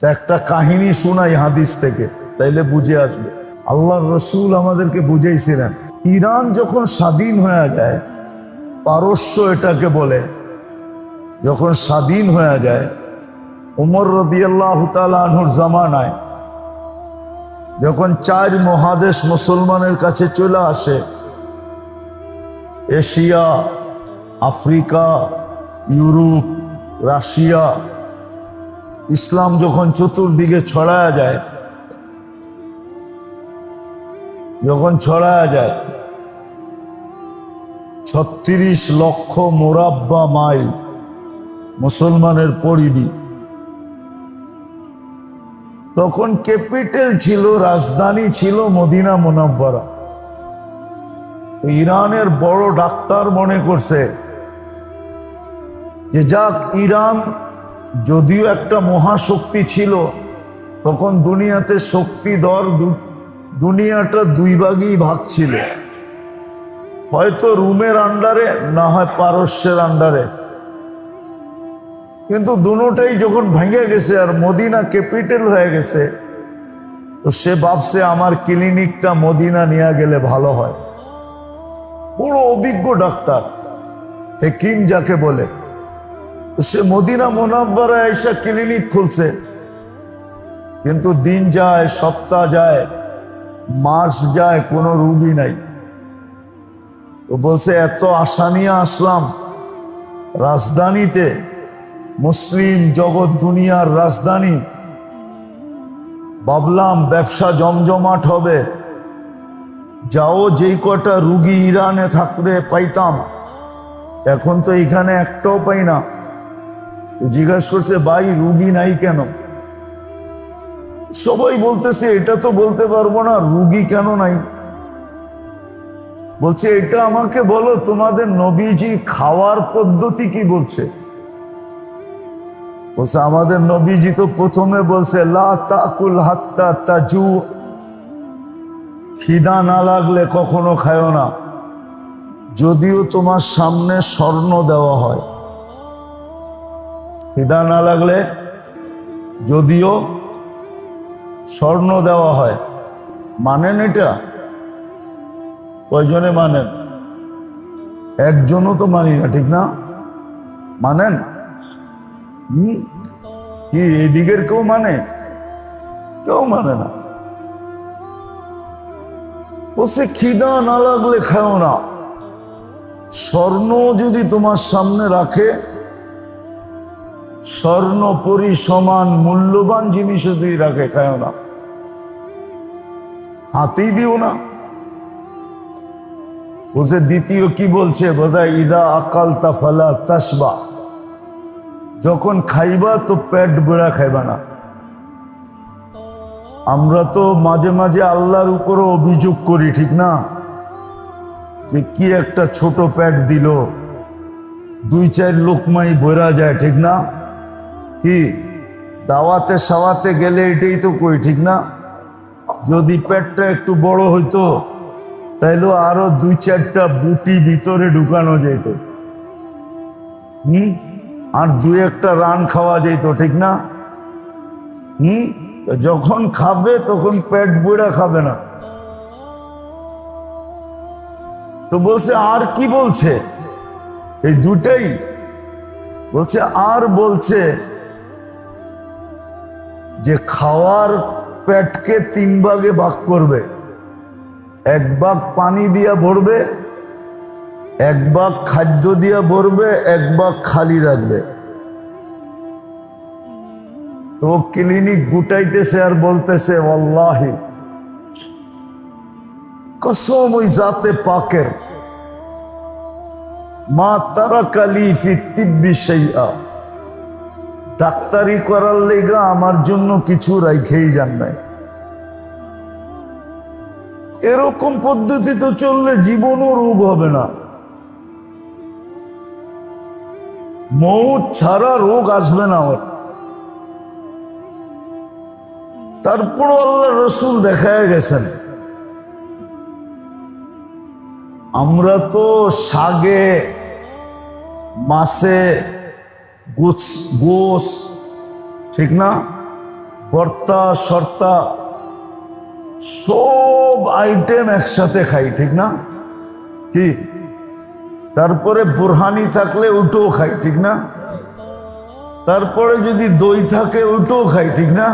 একটা কাহিনী শোনাই হাদিস থেকে, তাইলে বুঝে আসবে। আল্লাহর রসুল আমাদেরকে বুঝাইছিলেন, ইরান যখন স্বাধীন হয়ে যায়, পারস্য এটাকে বলে, যখন স্বাধীন হয়ে যায়, উমর রাদিয়াল্লাহু তাআলা আনহুর জামানায় যখন 4 মহাদেশ মুসলমানের কাছে চলে আসে, এশিয়া, আফ্রিকা, ইউরোপ, রাশিয়া, ইসলাম যখন চতুর্দিকে ছড়ায় যায়, যখন ছড়ায় যায় 36 লক্ষ মুরাব্বা মাইল মুসলমানের পরিধি, তখন ক্যাপিটাল ছিল, রাজধানী ছিল মদিনা মুনাওয়ারা। ইরানের বড় ডাক্তার মনে করছে যে যাক, ইরান যদিও একটা মহাশক্তি ছিল, তখন দুনিয়াতে শক্তি দর দুনিয়াটা 2 ভাগেই ভাগ ছিল, হয়তো রোমের আন্ডারে, না হয় পারস্যের আন্ডারে। কিন্তু দুটোটাই যখন ভেঙে গেছে আর মদিনা ক্যাপিটাল হয়ে গেছে, তো সে ভাবছে আমার ক্লিনিকটা মদিনা নিয়ে গেলে ভালো হয়। বড় অভিজ্ঞ ডাক্তার, হেকিম যাকে বলে, তো সে মদিনা মুনাওয়ারায় এসে ক্লিনিক খুলছে। কিন্তু দিন যায়, সপ্তাহ যায়, মাস যায়, কোনো রোগী নাই। তো বলছে এত আশা নিয়ে আসলাম রাজধানীতে, মুসলিম জগৎ দুনিয়ার রাজধানী, ভাবলাম ব্যবসা জমজমাট হবে, যাও যেই কটা রুগী ইরানে থাকলে পাইতাম, এখন তো এখানে একটাও পাই না। তো জিজ্ঞাসা করছে, ভাই রুগী নাই কেন? সবাই বলতেছে এটা তো বলতে পারবো না, রুগী কেন নাই? বলছে এটা আমাকে বলো, তোমাদের নবীজি খাওয়ার পদ্ধতি কি বলছে? বলছে আমাদের নবীজি তো প্রথমে বলছে লা তাকুল হাত্তা তাজু, খিদা না লাগলে কখনো খায়ও না, যদিও তোমার সামনে স্বর্ণ দেওয়া হয়। খিদা না লাগলে যদিও স্বর্ণ দেওয়া হয়। মানেন এটা? কয়জনে মানেন? একজনও তো মানি না, ঠিক না? মানেন? কি এদিকের কেউ মানে? কেউ মানে না। বলছে খিদা না লাগলে খাও না, স্বর্ণ যদি তোমার সামনে রাখে, স্বর্ণ পরিসমান মূল্যবান জিনিস যদি রাখে, খাও না, হাতেই দিও না। বলছে দ্বিতীয় কি বলছে? বোধহয় ইদা আকালতা ফালা তাসবা, যখন খাইবা তো পেট বেড়া খাইবা না। আমরা তো মাঝে মাঝে আল্লাহর উপরও অভিযোগ করি, ঠিক না? যে কি একটা ছোট পেট দিল, 2-4 লোকমাই বইরা যায়, ঠিক না? কি দাওয়াতে সাওয়াতে গেলে এটাই তো কই, ঠিক না? যদি পেটটা একটু বড় হইতো, তাইলে আরো 2-4টা বুটি ভিতরে ঢুকানো যেত, আর 2-1টা রান খাওয়া যেত, ঠিক না? যখন খাবে তখন পেট বুড়া খাবে না। তো বলছে আর কি বলছে? এই দুটাই বলছে। আর বলছে যে খাওয়ার পেটকে 3 ভাগে ভাগ করবে, 1 ভাগ পানি দিয়া ভরবে, 1 ভাগ খাদ্য দিয়া ভরবে, 1 ভাগ খালি রাখবে। তো ক্লিনিক গুটাইতেছে আর বলতেছে ওয়াল্লাহি, কসম ওই জাতে পাকের, মা তারাকা লি ফি তিব্বি শাইআ, ডাক্তারি করার লেগা আমার জন্য কিছু রাইখেই যান নাই। এরকম পদ্ধতি তো চললে জীবনও রোগ হবে না, মৌত ছাড়া রোগ আসবে না। তারপরও আল্লাহ রসুল দেখায় গেছেন। আমরা তো শাগে, মাছে, গোস, ঠিক না? ভর্তা শর্তা সব আইটেম একসাথে খাই, ঠিক না? কি তারপরে বুরহানি থাকলে ওটাও খাই, ঠিক না? তারপরে যদি দই থাকে ওটাও খাই, ঠিক না?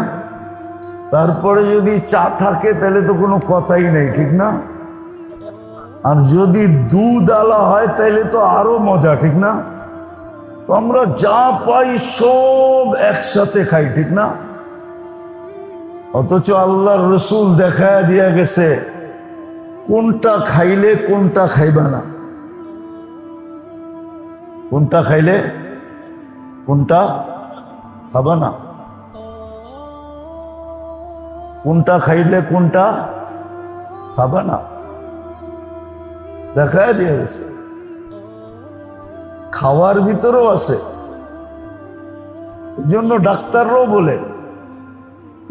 তারপরে যদি চা থাকে তাহলে তো কোনো কথাই নেই, ঠিক না? আর যদি দুধ আলা হয় তাহলে তো আরো মজা, ঠিক না? তো আমরা যা পাই সব একসাথে খাই, ঠিক না? অথচ আল্লাহর রসুল দেখায় দিয়া গেছে কোনটা খাইলে কোনটা খাইবা না, কোনটা খাইলে কোনটা খাবা না, কোনটা খাইলে কোনটা খাবা না, দেখায় দিয়ে গেছে। খাওয়ার ভিতরেও আছে। এই জন্য ডাক্তাররাও বলে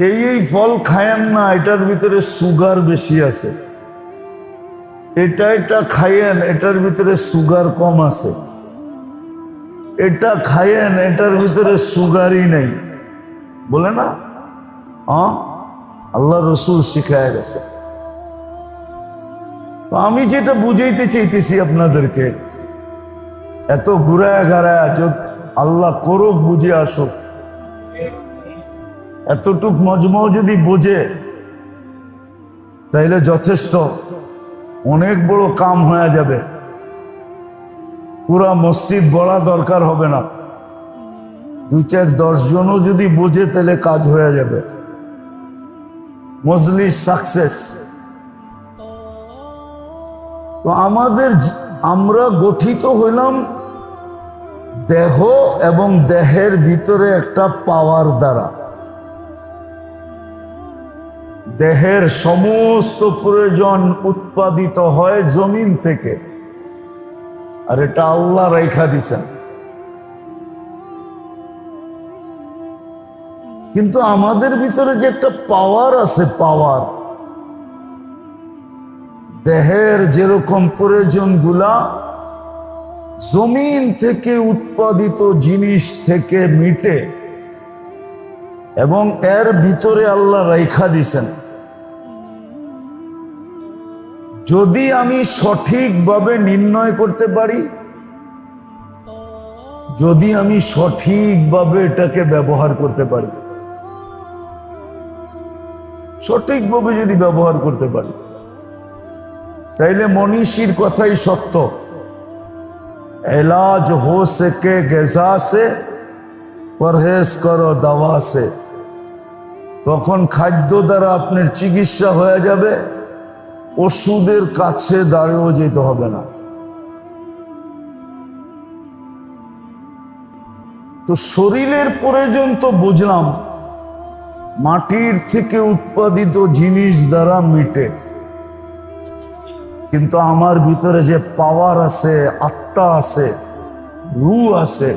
এই ফল খায়েন না, এটার ভিতরে সুগার বেশি আছে, এটা খাইয়েন, এটার ভিতরে সুগার কম আছে, এটা খাইয়েন, এটার ভিতরে সুগারই নেই, বলে না? আল্লাহ রসুল শিখায় গেছে। তো আমি যেটা বুঝাইতে চাইতেছি আপনাদেরকে, এত ঘুরায় গাড়ায় আল্লাহ করুক বুঝে আসুক, এতটুক মজমাও যদি বোঝে তাইলে যথেষ্ট, অনেক বড় কাম হয়ে যাবে। পুরা মসজিদ বড়া দরকার হবে না, 2-4-10 জনও যদি বোঝে তাহলে কাজ হয়ে যাবে, মজলিস সাকসেস। তো আমরা গঠিত হইলাম দেহ এবং দেহের ভিতরে একটা পাওয়ার দ্বারা। দেহের সমস্ত প্রয়োজন উৎপাদিত হয় জমিন থেকে, আর এটা আল্লাহ রেখা দিছেন। কিন্তু আমাদের ভিতরে যে একটা পাওয়ার আছে, পাওয়ার, দেহের যেরকম প্রয়োজনগুলা জমিন থেকে উৎপাদিত জিনিস থেকে মিটে, এবং এর ভিতরে আল্লাহ রেখা দিছেন। যদি আমি সঠিকভাবে নির্ণয় করতে পারি, যদি আমি সঠিকভাবে এটাকে ব্যবহার করতে পারি, সঠিকভাবে যদি ব্যবহার করতে পারি, তাইলে মনীষীর কথাই সত্য, এলাজ হো সকে গেজা সে, পরহেজ করো দাওয়া সে। তখন খাদ্য দ্বারা আপনার চিকিৎসা হয়ে যাবে, ওষুধের কাছে দাঁড়িয়েও যেতে হবে না। তো শরীরের প্রয়োজন তো বুঝলাম, মাটির থেকে উৎপাদিত জিনিস দ্বারা মিটে, কিন্তু আমার ভিতরে যে পাওয়ার আছে, আত্মা আছে, রূহ আছে,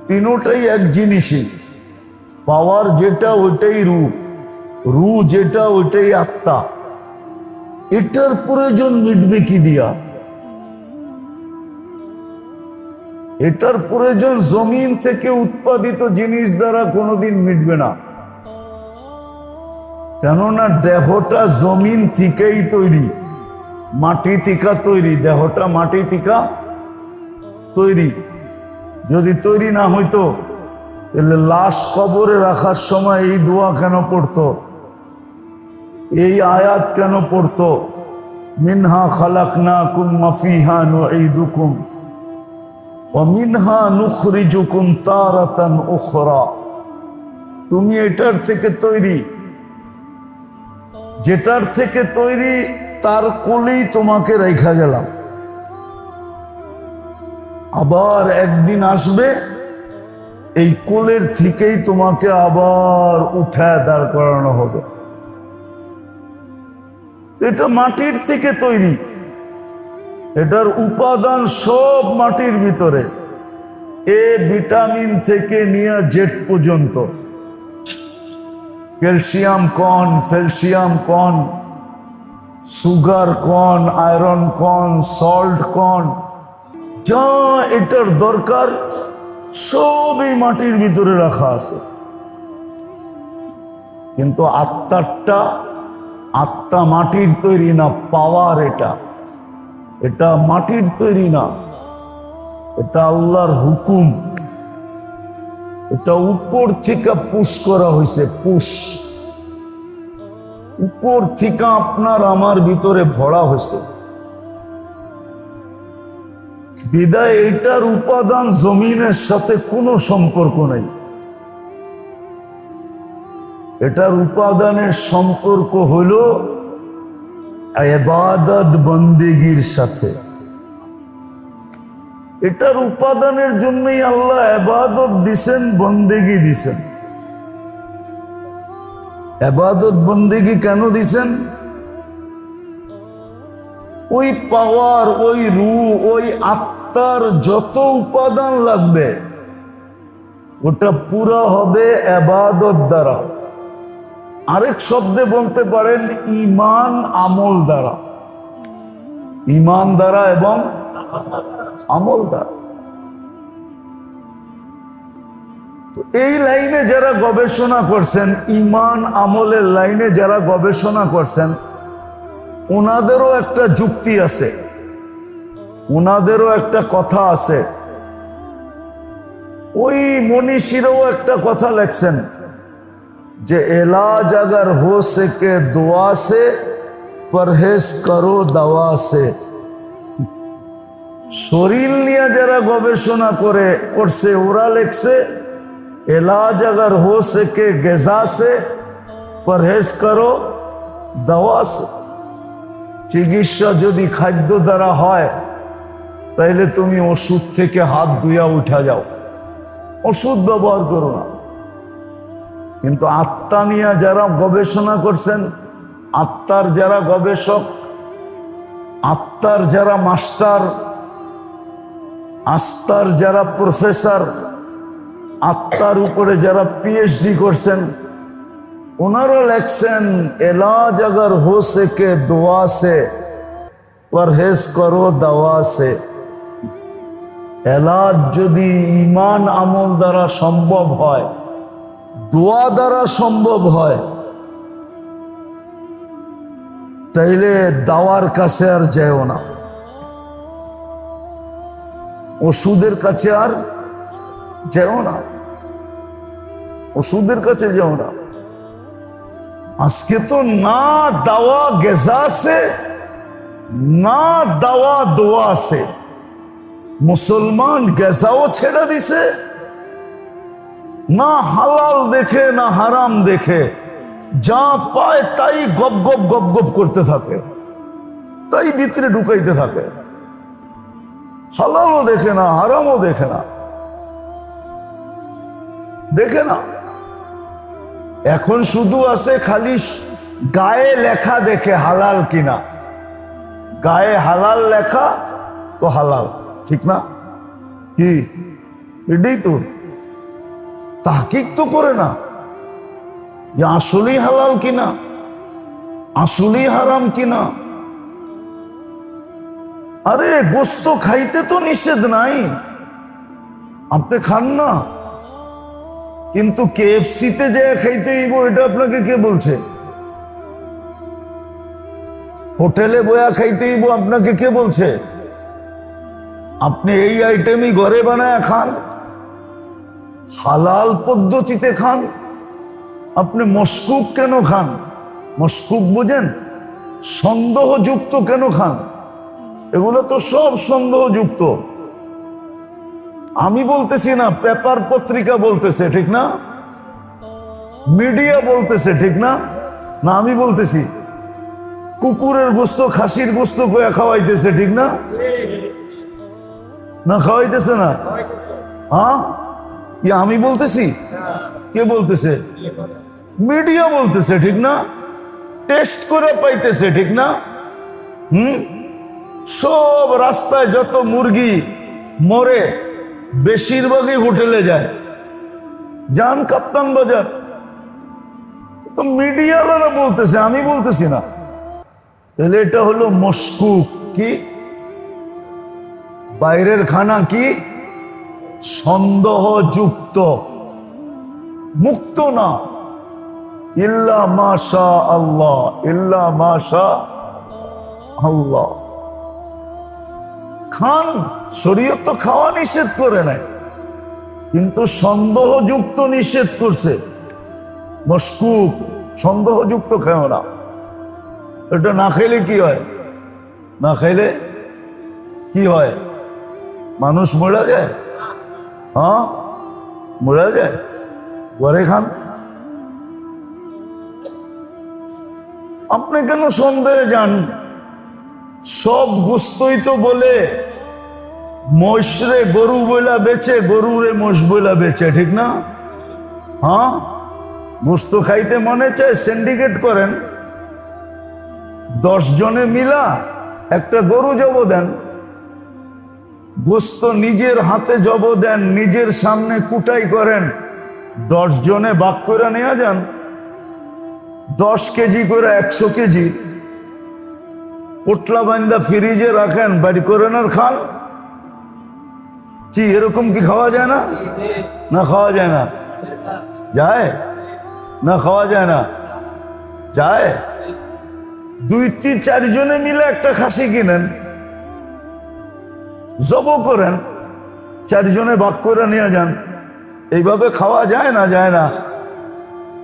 তিনোটাই এক জিনিসই। পাওয়ার যেটা ওইটাই রূহ, রূহ যেটা ওইটাই আত্মা। এটার প্রয়োজন মিটবে কি দিয়া? এটার প্রয়োজন জমিন থেকে উৎপাদিত জিনিস দ্বারা কোনোদিন মিটবে না। কেননা দেহটা জমিন থেকেই তৈরি, মাটি থেকে তৈরি, দেহটা মাটি থেকে তৈরি। যদি তৈরি না হইতো তাহলে লাশ কবরে রাখার সময় এই দোয়া কেন পড়তো, এই আয়াত কেন পড়তো? মিনহা খালাকনাকুম ওয়া ফিহা নুঈদুকুম ওয়া মিনহা নুখরিজুকুম তারাতান উখরা। তুমি এটার থেকে তৈরি, যেটার থেকে তৈরি তার কোলেই তোমাকে রেখা গেলাম। আবার একদিন আসবে, এই কোলের থেকেই তোমাকে আবার উঠায় দাঁড় করানো হবে। এটা মাটির থেকে তৈরি, এটার উপাদান সব মাটির ভিতরে, এ ভিটামিন থেকে নিয়ে জেড পর্যন্ত, ক্যালসিয়াম কন, ফ্যালসিয়াম কন, সুগার কন, আয়রন কন, সল্ট কন, যা এটার দরকার সব এই মাটির ভিতরে রাখা আছে। কিন্তু আত্মারটা, আত্মা মাটির তৈরি না, পাওয়ার। এটা মাটির তৈরি না, এটা আল্লাহর হুকুম। এটা উপর থেকে পুশ করা হয়েছে, পুশ উপর থেকে আপনার আমার ভিতরে ভরা হয়েছে। বিদায় এটার উপাদান জমিনের সাথে কোনো সম্পর্ক নাই। এটার উপাদানের সম্পর্ক হলো ইবাদত বন্দেগীর সাথে। এটার উপাদানের জন্যই আল্লাহ ইবাদত দিছেন, বন্দেগী দিছেন। ইবাদত বন্দেগী কেন দিছেন? ওই পাওয়ার, ওই রূহ, ওই আত্মার যত উপাদান লাগবে ওটা পুরা হবে ইবাদত দ্বারা। আরেক শব্দে বলতে পারেন ঈমান আমল দ্বারা। ঈমান দ্বারা এবং আমল দ্বারা। এই লাইনে যারা গবেষণা করছেন, ঈমান আমলের লাইনে যারা গবেষণা করছেন, ওনাদেরও একটা যুক্তি আছে, ওনাদেরও একটা কথা আছে। ওই মনীষীরাও একটা কথা লেখছেন যে এলাজ अगर हो सके दुआ से परहेज करो दवा से। শরীর নিয়ে যারা গবেষণা করছে ওরা লেখছে এলাজ अगर हो सके गज़ा से परहेज करो दवा से। চিকিৎসা যদি খাদ্য দ্বারা হয় তাইলে তুমি ওষুধ থেকে হাত ধুইয়া উঠা যাও, ওষুধ ব্যবহার করো না। কিন্তু আত্মা নিয়ে যারা গবেষণা করছেন, আত্মার যারা গবেষক, আত্মার যারা মাস্টার, আত্মার যারা প্রফেসর, আত্মার উপরে যারা পিএইচডি করছেন, ওনারা লেখছেন এলাজ अगर हो सके दुआ से परहेज करो दवा से। এলাজ যদি ঈমান আমল দ্বারা সম্ভব হয়, দোয়া দ্বারা সম্ভব হয়, তাইলে দাওয়ার কাছে আর যেও না, ওষুধের কাছে আর যেও না, ওষুধের কাছে যেও না। আজকে তো না দাওয়া গেজা সে, না দাওয়া দোয়া সে। মুসলমান গেজাও ছেড়ে দিছে, না হালাল দেখে না হারাম দেখে, যা পায় তাই গপ গপ গপ গপ করতে থাকে, তাই ভিতরে ঢুকাইতে থাকে। হালালও দেখে না, হারামও দেখে না, দেখে না। এখন শুধু আছে খালি গায়ে লেখা দেখে হালাল কিনা, গায়ে হালাল লেখা তো হালাল, ঠিক না? কি এটাই তো তাহকিক তো করে না যে আসলেই হালাল কিনা, আসলেই হারাম কিনা। আরে গোস্ত খাইতে তো নিষেধ নাই, আপনি খান না, কিন্তু কেএফসিতে যে খাইতে হইব এটা আপনাকে কে বলছে? হোটেলে বয়া খাইতে হইব আপনাকে কে বলছে? আপনি এই আইটেমই ঘরে বানায় খান, হালাল পদ্ধতিতে খান। আপনি মশকুক কেন খান? মশকুক বুঝেন? সন্দেহযুক্ত কেন খান? এগুলো তো সব সন্দেহযুক্ত। আমি বলতেছি না, পেপার পত্রিকা বলতেছে, ঠিক না? মিডিয়া বলতেছে, ঠিক না? না আমি বলতেছি? কুকুরের গোস্ত, খাসির গোস্ত কয়া খাওয়াইতেছে, ঠিক না? না খাওয়াইতেছে না? হ্যাঁ, আমি বলতেছি? কে বলতেছে? মিডিয়া বলতেছে, ঠিক না? টেস্ট করে পাইতেছে, ঠিক না? সব রাস্তায় যত মুরগি মরে বেশিরভাগই হোটেলে যায়। যান কাপ্তান বাজার, তো মিডিয়াওয়ালারা বলতেছে, আমি বলতেছি না। তাহলে এটা হলো মশকুক। কি বাইরের খানা? কি সন্দেহযুক্ত, মুক্ত না। ইল্লা মাশা আল্লাহ, ইল্লা মাশা আল্লাহ। খান, শরীয়ত তো খাওয়া নিষেধ করে নাই, কিন্তু সন্দেহযুক্ত নিষেধ করছে। মশকুক, সন্দেহযুক্ত খেও না। এটা না খেলে কি হয়? না খাইলে কি হয়? মানুষ মরে যায়। হ্যাঁ, মরে যায়। ঘরে খান। আপনি কেন সন্দেহে যান? সব গোস্তই তো বলে মোষরে গরু বইলা বেচে, গরুরে মোষ বইলা বেচে, ঠিক না? হ্যাঁ, গোস্ত খাইতে মনে চায়, সিন্ডিকেট করেন, 10 জনে মিলা একটা গরু জব দেন, গোস্ত নিজের হাতে জব দেন, নিজের সামনে কুটাই করেন, 10 জনে ভাগ করে নিয়ে যান, 10 কেজি করে 100 কেজি পোটলা বান্দা ফ্রিজে রাখেন, বাড়ি করেন আর খান। কি এরকম কি খাওয়া যায় না? না খাওয়া যায় না? যায় না? খাওয়া যায় না? যায়। 2-4 জনে মিলে একটা খাসি কিনেন, জব করেন, 4 জনে ভাগ করে নিয়ে যান। এইভাবে খাওয়া যায় না? যায় না?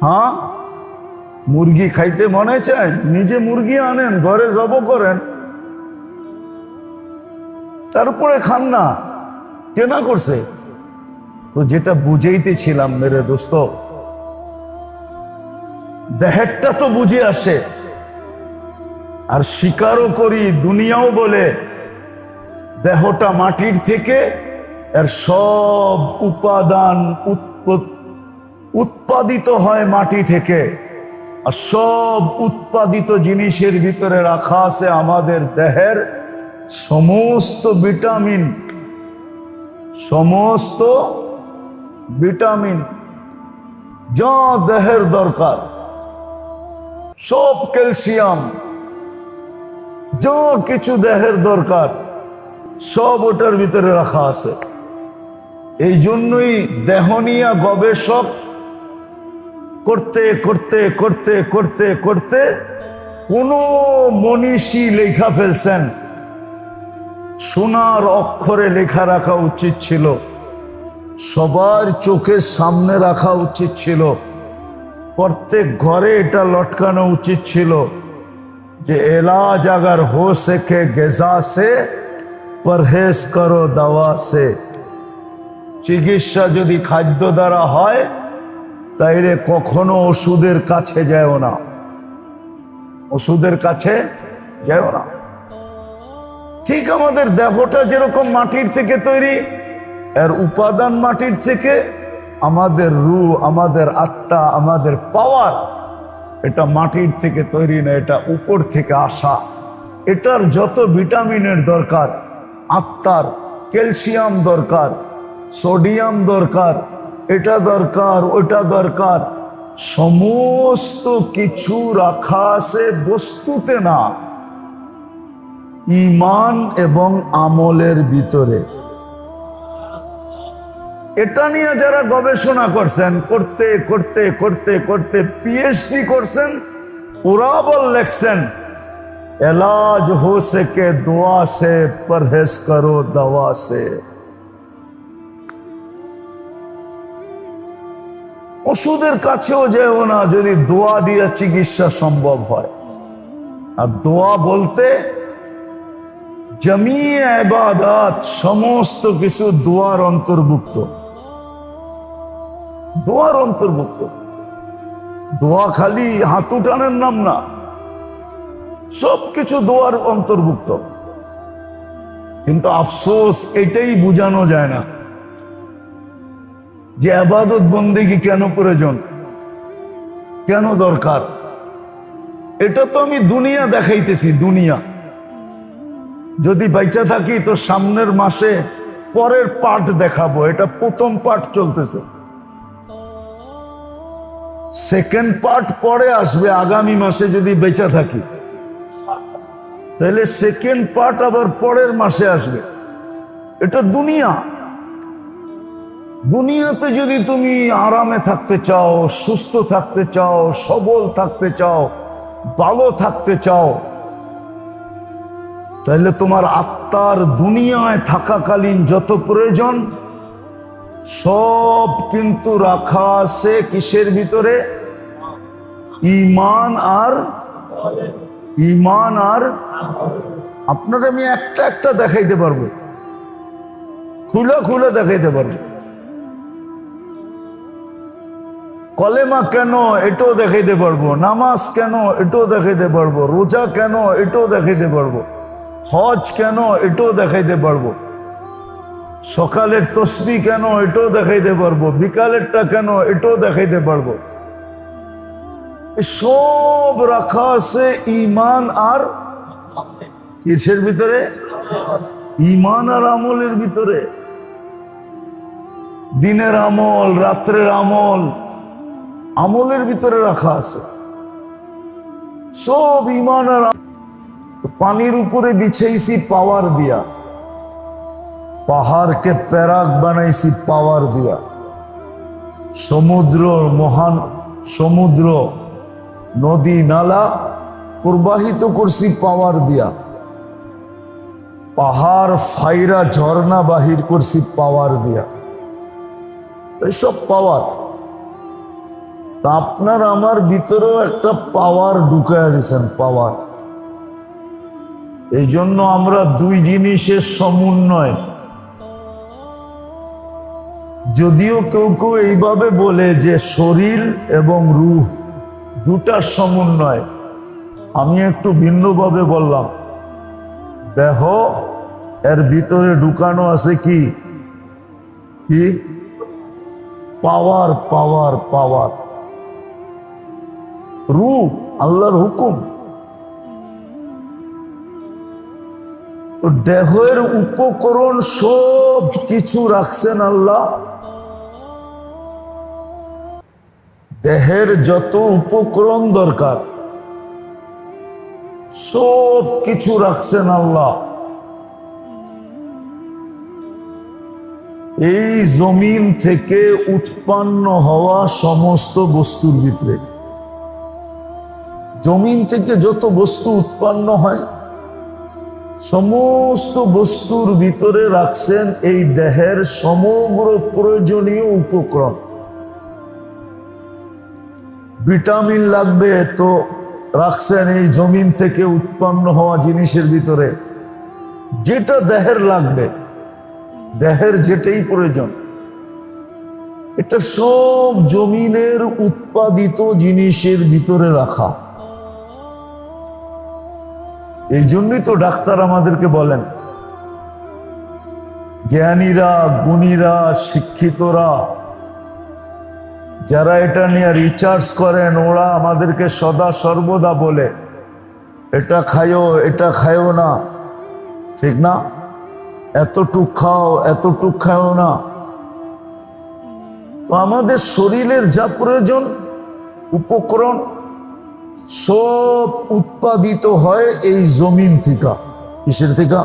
হ্যাঁ, মুরগি খাইতে মনে চায়, নিজে মুরগি আনেন, ঘরে জব করেন, তারপরে খান না। কেনা করছে তো। যেটা বুঝাইতেছিলাম মেরে দোস্ত, দেহেরটা তো বুঝে আসে, আর স্বীকারও করি, দুনিয়াও বলে দেহটা মাটির থেকে, এর সব উপাদান উৎপাদিত হয় মাটি থেকে, আর সব উৎপাদিত জিনিসের ভিতরে রাখা আছে আমাদের দেহের সমস্ত ভিটামিন, সমস্ত ভিটামিন যা দেহের দরকার, সব ক্যালসিয়াম, যা কিছু দেহের দরকার সব ওটার ভিতরে রাখা আছে। এই জন্যই দেহ নিয়ে গবেষক করতে করতে করতে করতে করতে কোন মনীষী লেখা ফেলছেন, সোনার অক্ষরে লেখা রাখা উচিত ছিল, সবার চোখের সামনে রাখা উচিত ছিল, প্রত্যেক ঘরে এটা লটকানো উচিত ছিল যে এলাজ আগার হো সকে গেজা সে, পরহেজ করো দাওয়া সে। চিকিৎসা যদি খাদ্য দ্বারা হয় তাইলে কখনো ওষুধের কাছে যাও না, ওষুধের কাছে যাও না। ঠিক আমাদের দেহটা যেরকম মাটির থেকে তৈরি, এর উপাদান মাটির থেকে, আমাদের রূহ, আমাদের আত্মা, আমাদের পাওয়ার, এটা মাটির থেকে তৈরি না, এটা উপর থেকে আসা। এটার যত ভিটামিনের দরকার, আত্মার ক্যালসিয়াম দরকার, সোডিয়াম দরকার, এটা দরকার, ওটা দরকার, সমস্ত কিছু রাখা আছে বস্তুতে না, ঈমান এবং আমলের ভিতরে। এটা নিয়ে যারা গবেষণা করছেন, করতে করতে করতে করতে পিএইচডি করছেন, ওরা বল লেখছেন এলাজ হো সকে দোয়া সে, পরহেজ করো দাওয়া সে। ওষুধের কাছেও যেও না যদি দোয়া দিয়ে চিকিৎসা সম্ভব হয়। আর দোয়া বলতে জামিয়ে ইবাদত, সমস্ত কিছু দোয়ার অন্তর্ভুক্ত, দোয়ার অন্তর্ভুক্ত। দোয়া খালি হাত উঠানোর নাম না, সবকিছু দোয়ার অন্তর্ভুক্ত। কিন্তু আফসোস এটাই বুঝানো যায় না যে ইবাদত বন্দেগী কেন প্রয়োজন, কেন দরকার। এটা তো আমি দুনিয়া দেখাইতেছি, দুনিয়া। যদি বাইচা থাকি তো সামনের মাসে পরের পার্ট দেখাবো, এটা প্রথম পার্ট চলতেছে, সেকেন্ড পার্ট পরে আসবে আগামী মাসে যদি বেঁচে থাকি, তাহলে সেকেন্ড পার্ট আবার পরের মাসে আসবে। এটা দুনিয়া, দুনিয়াতে যদি তুমি আরামে থাকতে চাও, সুস্থ থাকতে চাও, সবল থাকতে চাও, ভালো থাকতে চাও, তাহলে তোমার আত্মার দুনিয়ায় থাকাকালীন যত প্রয়োজন সব কিন্তু রাখা আছে কিসের ভিতরে? ঈমান আর আপনারা আমি একটা একটা দেখাইতে পারবো, খুলে খুলে দেখাইতে পারবো। কলেমা কেন এটাও দেখাইতে পারবো, নামাজ কেন এটাও দেখাইতে পারবো, রোজা কেন এটাও দেখাইতে পারবো, হজ কেন এটাও দেখাইতে পারবো, সকালের তসবিহ কেন এটাও দেখাইতে পারবো, বিকালেরটা কেন এটাও দেখাইতে পারবো। সব রাখা আছে ঈমান আর কিসের ভিতরে? ঈমান আর আমলের ভিতরে। দিনের আমল, রাত্রের আমল, আমলের ভিতরে রাখা আছে সব ঈমান আর। পানির উপরে বিছাইছি পাওয়ার দিয়া, পাহাড়কে প্যারাক বানাইছি পাওয়ার দিয়া, সমুদ্র, মহান সমুদ্র, নদী নালা প্রবাহিত করছি পাওয়ার দিয়া, পাহাড় ফাইরা ঝর্ণা বাহির করছি পাওয়ার দিয়া। এসব পাওয়ার। তা আপনার আমার ভিতরেও একটা পাওয়ার ঢুকাইয়া দিয়েছেন, পাওয়ার। এই জন্য আমরা দুই জিনিসের সমন্বয়, যদিও কেউ কেউ এইভাবে বলে যে শরীর এবং রূহ দুটার সমন্বয়, আমি একটু ভিন্নভাবে বললাম। দেহ এর ভিতরে ঢুকানো আছে কি কি পাওয়ার, পাওয়ার, পাওয়ার। রূহ আল্লাহর হুকুম। তো দেহের উপকরণ সব কিছু রাখছেন আল্লাহ। দেহের যত উপকরণ দরকার সব কিছু রাখছেন আল্লাহ এই জমিন থেকে উৎপন্ন হওয়া সমস্ত বস্তুর ভিতরে। জমিন থেকে যত বস্তু উৎপন্ন হয় সমস্ত বস্তুর ভিতরে রাখছেন এই দেহের সমগ্র প্রয়োজনীয় উপকরণ। ভিটামিন লাগবে তো রাখছেন এই জমিন থেকে উৎপন্ন হওয়া জিনিসের ভিতরে। যেটা দেহের লাগবে, দেহের যেটাই প্রয়োজন, এটা সব জমিনের উৎপাদিত জিনিসের ভিতরে রাখা। এই জন্যই তো ডাক্তার আমাদেরকে বলেন, জ্ঞানীরা, গুণীরা, শিক্ষিতরা যারা এটা নিয়ে রিসার্চ করেন, ওরা আমাদেরকে সদা সর্বদা বলে এটা খাইও, এটা খাইও না, ঠিক না, এতটুক খাও, এতটুক খাও না। তো আমাদের শরীরের যা প্রয়োজন উপকরণ সব উৎপাদিত হয় এই জমিন থেকে। কিসের থেকে?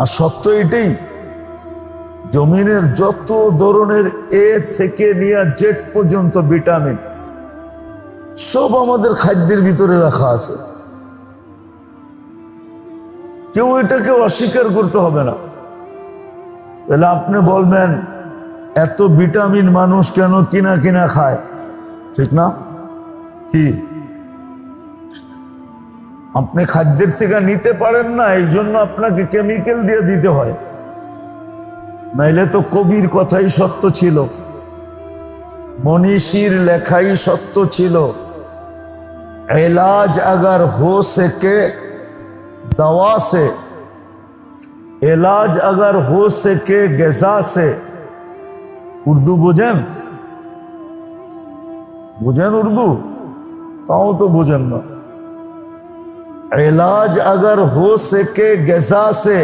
আর সত্য এটাই, জমিনের যত ধরনের এ থেকে নিয়ে জেড পর্যন্ত ভিটামিন সব আমাদের খাদ্যের ভিতরে রাখা আছে। কেউ এটাকে অস্বীকার করতে হবে না। তাহলে আপনি বলবেন এত ভিটামিন মানুষ কেন কিনা কিনা খায়, ঠিক না? কি আপনি খাদ্যের থেকে নিতে পারেন না, এই জন্য আপনাকে কেমিক্যাল দিয়ে দিতে হয়। নাইলে তো কবির কথাই সত্য ছিল, মনীষীর লেখাই সত্য ছিল, इलाज अगर हो सके दवा से, इलाज अगर हो सके गजा से। उर्दू बुझेन? बुझेन उर्दू? ताऊ तो बुझेन ना। इलाज अगर हो सके गजा से,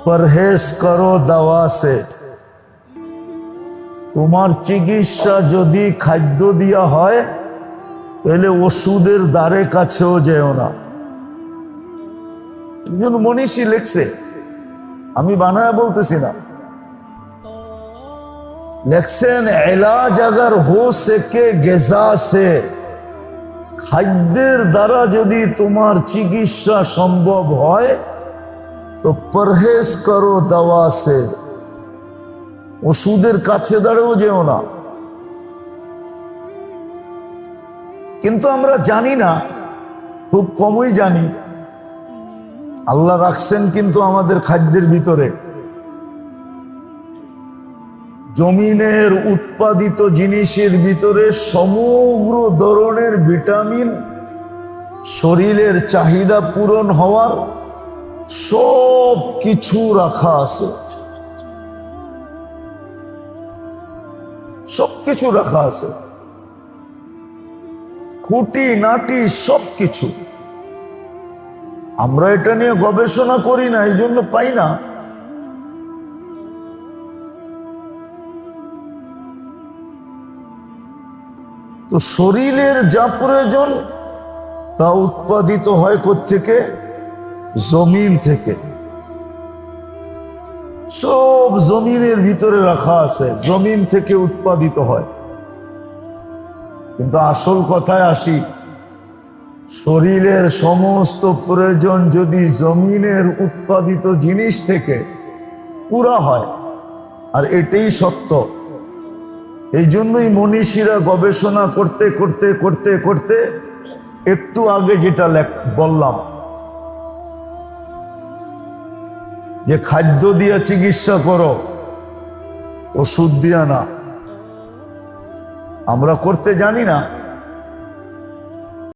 परहेज करो दवा से। তোমার চিকিৎসা যদি খাদ্য দিয়া হয় তাহলে ওষুধের দ্বারে কাছেও যেও না। একজন মনীষী লিখছে, আমি বানায় বলতেছি না, লেখছেন এলাজ আগার হো সকে গেজা সে, খাদ্যের দ্বারা যদি তোমার চিকিৎসা সম্ভব হয় তো পরহেজ করো দাওয়া সে, ওষুধের কাছে দাঁড়াও যেও না। কিন্তু আমরা জানি না, খুব কমই জানি। আল্লাহ রাখছেন কিন্তু আমাদের খাদ্যের ভিতরে, জমিনের উৎপাদিত জিনিসের ভিতরে সমগ্র ধরনের ভিটামিন, শরীরের চাহিদা পূরণ হওয়ার সব কিছু রাখা আছে, সব কিছু রাখা আছে, খুঁটি নাটি সব কিছু। আমরা এটা নিয়ে গবেষণা করি না, এই জন্য পাই না। তো শরীরের যা প্রয়োজন তা উৎপাদিত হয় কোত্থেকে? জমিন থেকে। সব জমিনের ভিতরে রাখা আছে, জমিন থেকে উৎপাদিত হয়। কিন্তু আসল কথায় আসি, শরীরের সমস্ত প্রয়োজন যদি জমিনের উৎপাদিত জিনিস থেকে পুরা হয়, আর এটাই সত্য। এই জন্যই মনীষীরা গবেষণা করতে করতে করতে করতে একটু আগে যেটা বললাম, যে খাদ্য দিয়ে চিকিৎসা করো, ওষুধ দিয়া না। আমরা করতে জানি না।